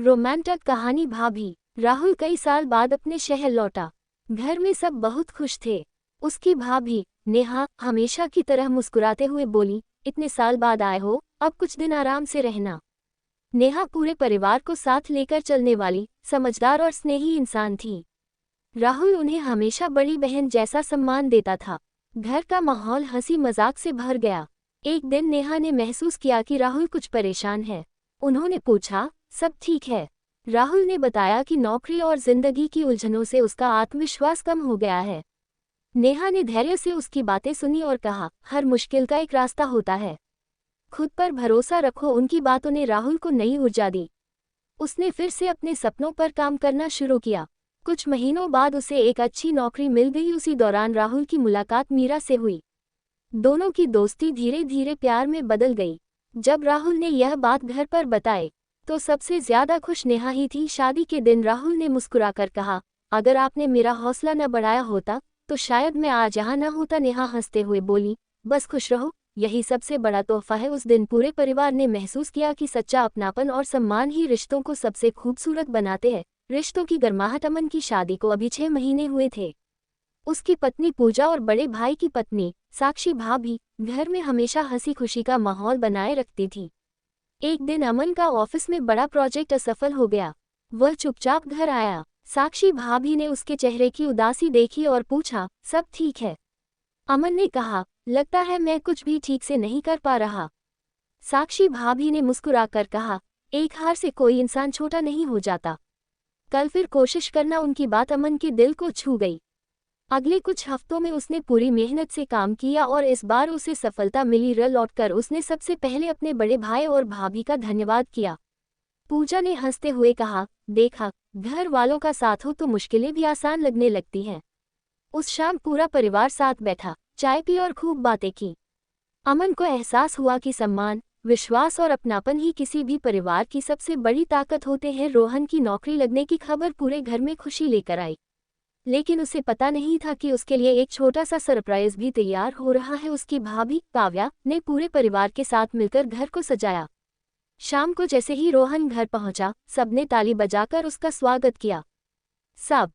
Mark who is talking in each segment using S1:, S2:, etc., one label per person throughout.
S1: Romantic कहानी भाभी। राहुल कई साल बाद अपने शहर लौटा। घर में सब बहुत खुश थे। उसकी भाभी नेहा हमेशा की तरह मुस्कुराते हुए बोली, इतने साल बाद आए हो, अब कुछ दिन आराम से रहना। नेहा पूरे परिवार को साथ लेकर चलने वाली समझदार और स्नेही इंसान थी। राहुल उन्हें हमेशा बड़ी बहन जैसा सम्मान देता था। घर का माहौल हंसी मजाक से भर गया। एक दिन नेहा ने महसूस किया कि राहुल कुछ परेशान है। उन्होंने पूछा, सब ठीक है? राहुल ने बताया कि नौकरी और जिंदगी की उलझनों से उसका आत्मविश्वास कम हो गया है। नेहा ने धैर्य से उसकी बातें सुनी और कहा, हर मुश्किल का एक रास्ता होता है, खुद पर भरोसा रखो। उनकी बातों ने राहुल को नई ऊर्जा दी। उसने फिर से अपने सपनों पर काम करना शुरू किया। कुछ महीनों बाद उसे एक अच्छी नौकरी मिल गई। उसी दौरान राहुल की मुलाकात मीरा से हुई। दोनों की दोस्ती धीरे धीरे प्यार में बदल गई। जब राहुल ने यह बात घर पर बताई तो सबसे ज्यादा खुश नेहा ही थी। शादी के दिन राहुल ने मुस्कुराकर कहा, अगर आपने मेरा हौसला न बढ़ाया होता तो शायद मैं आज यहाँ न होता। नेहा हंसते हुए बोली, बस खुश रहो, यही सबसे बड़ा तोहफा है। उस दिन पूरे परिवार ने महसूस किया कि सच्चा अपनापन और सम्मान ही रिश्तों को सबसे खूबसूरत बनाते हैं। रिश्तों की गर्माहट। अमन की शादी को अभी 6 महीने हुए थे। उसकी पत्नी पूजा और बड़े भाई की पत्नी साक्षी भाभी घर में हमेशा हंसी खुशी का माहौल बनाए रखती थी। एक दिन अमन का ऑफिस में बड़ा प्रोजेक्ट असफल हो गया। वह चुपचाप घर आया। साक्षी भाभी ने उसके चेहरे की उदासी देखी और पूछा, सब ठीक है? अमन ने कहा, लगता है मैं कुछ भी ठीक से नहीं कर पा रहा। साक्षी भाभी ने मुस्कुराकर कहा, एक हार से कोई इंसान छोटा नहीं हो जाता, कल फिर कोशिश करना। उनकी बात अमन के दिल को छू गई। अगले कुछ हफ्तों में उसने पूरी मेहनत से काम किया और इस बार उसे सफलता मिली। लौटकर उसने सबसे पहले अपने बड़े भाई और भाभी का धन्यवाद किया। पूजा ने हंसते हुए कहा, देखा, घर वालों का साथ हो तो मुश्किलें भी आसान लगने लगती हैं। उस शाम पूरा परिवार साथ बैठा, चाय पी और खूब बातें की। अमन को एहसास हुआ कि सम्मान, विश्वास और अपनापन ही किसी भी परिवार की सबसे बड़ी ताकत होते हैं। रोहन की नौकरी लगने की खबर पूरे घर में खुशी लेकर आई, लेकिन उसे पता नहीं था कि उसके लिए एक छोटा सा सरप्राइज भी तैयार हो रहा है। उसकी भाभी काव्या ने पूरे परिवार के साथ मिलकर घर को सजाया। शाम को जैसे ही रोहन घर पहुंचा, सबने ताली बजाकर उसका स्वागत किया। सब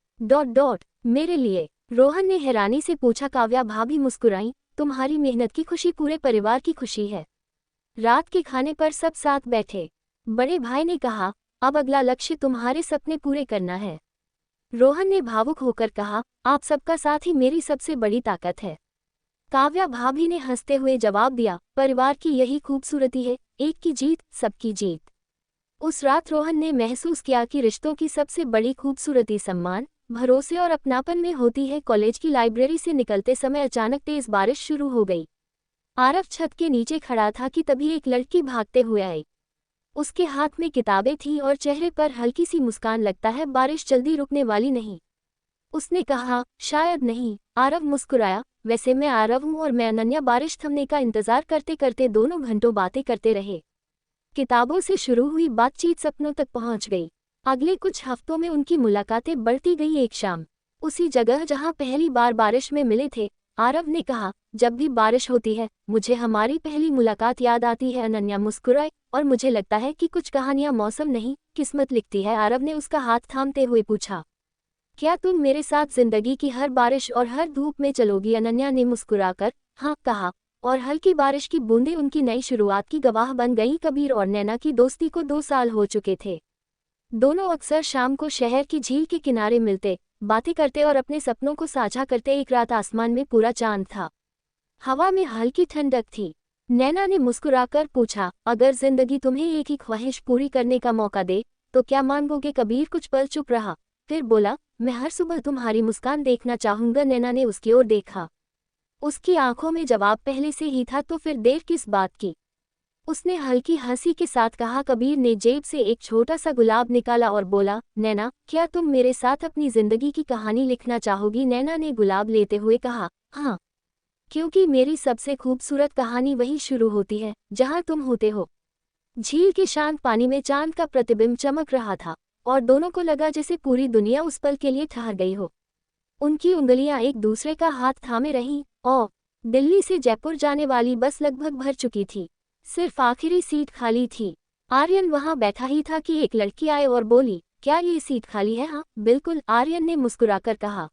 S1: मेरे लिए? रोहन ने हैरानी से पूछा। काव्या भाभी मुस्कुराई, तुम्हारी मेहनत की खुशी पूरे परिवार की खुशी है। रात के खाने पर सब साथ बैठे। बड़े भाई ने कहा, अब अगला लक्ष्य तुम्हारे सपने पूरे करना है। रोहन ने भावुक होकर कहा, आप सबका साथ ही मेरी सबसे बड़ी ताकत है। काव्या भाभी ने हंसते हुए जवाब दिया, परिवार की यही खूबसूरती है, एक की जीत सबकी जीत। उस रात रोहन ने महसूस किया कि रिश्तों की सबसे बड़ी खूबसूरती सम्मान, भरोसे और अपनापन में होती है। कॉलेज की लाइब्रेरी से निकलते समय अचानक तेज बारिश शुरू हो गई। आरव छत के नीचे खड़ा था कि तभी एक लड़की भागते हुए आई। उसके हाथ में किताबें थीं और चेहरे पर हल्की सी मुस्कान। लगता है बारिश जल्दी रुकने वाली नहीं, उसने कहा। शायद नहीं, आरव मुस्कुराया। वैसे मैं आरव हूँ और मैं अनन्या। बारिश थमने का इंतजार करते करते दोनों घंटों बातें करते रहे। किताबों से शुरू हुई बातचीत सपनों तक पहुंच गई। अगले कुछ हफ्तों में उनकी मुलाकातें बढ़ती गई। एक शाम उसी जगह जहां पहली बार बारिश में मिले थे, आरव ने कहा, जब भी बारिश होती है मुझे हमारी पहली मुलाकात याद आती है। अनन्या मुस्कुराई, और मुझे लगता है कि कुछ कहानियां मौसम नहीं, किस्मत लिखती है। आरव ने उसका हाथ थामते हुए पूछा, क्या तुम मेरे साथ जिंदगी की हर बारिश और हर धूप में चलोगी? अनन्या ने मुस्कुराकर हाँ कहा, और हल्की बारिश की बूंदें उनकी नई शुरुआत की गवाह बन गईं। कबीर और नैना की दोस्ती को 2 साल हो चुके थे। दोनों अक्सर शाम को शहर की झील के किनारे मिलते, बातें करते और अपने सपनों को साझा करते। एक रात आसमान में पूरा चांद था, हवा में हल्की ठंडक थी। नैना ने मुस्कुराकर पूछा, अगर जिंदगी तुम्हें एक ही ख्वाहिश पूरी करने का मौका दे तो क्या मांगोगे? कबीर कुछ पल चुप रहा, फिर बोला, मैं हर सुबह तुम्हारी मुस्कान देखना चाहूंगा। नैना ने उसकी ओर देखा। उसकी आंखों में जवाब पहले से ही था। तो फिर देर किस बात की? उसने हल्की हंसी के साथ कहा। कबीर ने जेब से एक छोटा सा गुलाब निकाला और बोला, नैना, क्या तुम मेरे साथ अपनी जिंदगी की कहानी लिखना चाहोगी? नैना ने गुलाब लेते हुए कहा, हाँ, क्योंकि मेरी सबसे खूबसूरत कहानी वहीं शुरू होती है जहां तुम होते हो। झील के शांत पानी में चांद का प्रतिबिंब चमक रहा था और दोनों को लगा जैसे पूरी दुनिया उस पल के लिए ठहर गई हो। उनकी उंगलियां एक दूसरे का हाथ थामे रहीं और दिल्ली से जयपुर जाने वाली बस लगभग भर चुकी थी। सिर्फ आखिरी सीट खाली थी। आर्यन वहां बैठा ही था कि एक लड़की आए और बोली, क्या ये सीट खाली है? हाँ बिल्कुल, आर्यन ने मुस्कुराकर कहा।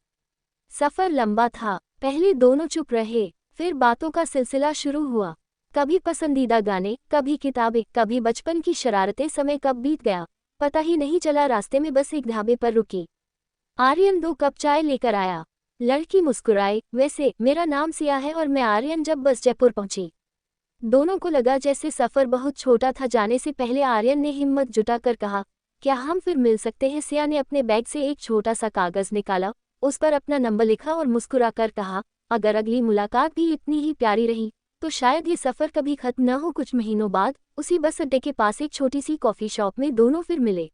S1: सफर लंबा था। पहले दोनों चुप रहे, फिर बातों का सिलसिला शुरू हुआ। कभी पसंदीदा गाने, कभी किताबें, कभी बचपन की शरारतें। समय कब बीत गया पता ही नहीं चला। रास्ते में बस एक ढाबे पर रुकी। आर्यन 2 कप चाय लेकर आया। लड़की मुस्कुराई, वैसे मेरा नाम सिया है और मैं आर्यन। जब बस जयपुर पहुंची, दोनों को लगा जैसे सफर बहुत छोटा था। जाने से पहले आर्यन ने हिम्मत जुटाकर कहा, क्या हम फिर मिल सकते हैं? सिया ने अपने बैग से एक छोटा सा कागज निकाला, उस पर अपना नंबर लिखा और मुस्कुराकर कहा, अगर अगली मुलाकात भी इतनी ही प्यारी रही तो शायद ये सफर कभी खत्म न हो। कुछ महीनों बाद उसी बस अड्डे के पास एक छोटी सी कॉफी शॉप में दोनों फिर मिले।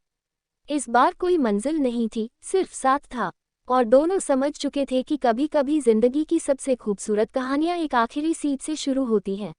S1: इस बार कोई मंजिल नहीं थी, सिर्फ साथ था। और दोनों समझ चुके थे कि कभी कभी जिंदगी की सबसे खूबसूरत कहानियां एक आखिरी सीट से शुरू होती हैं।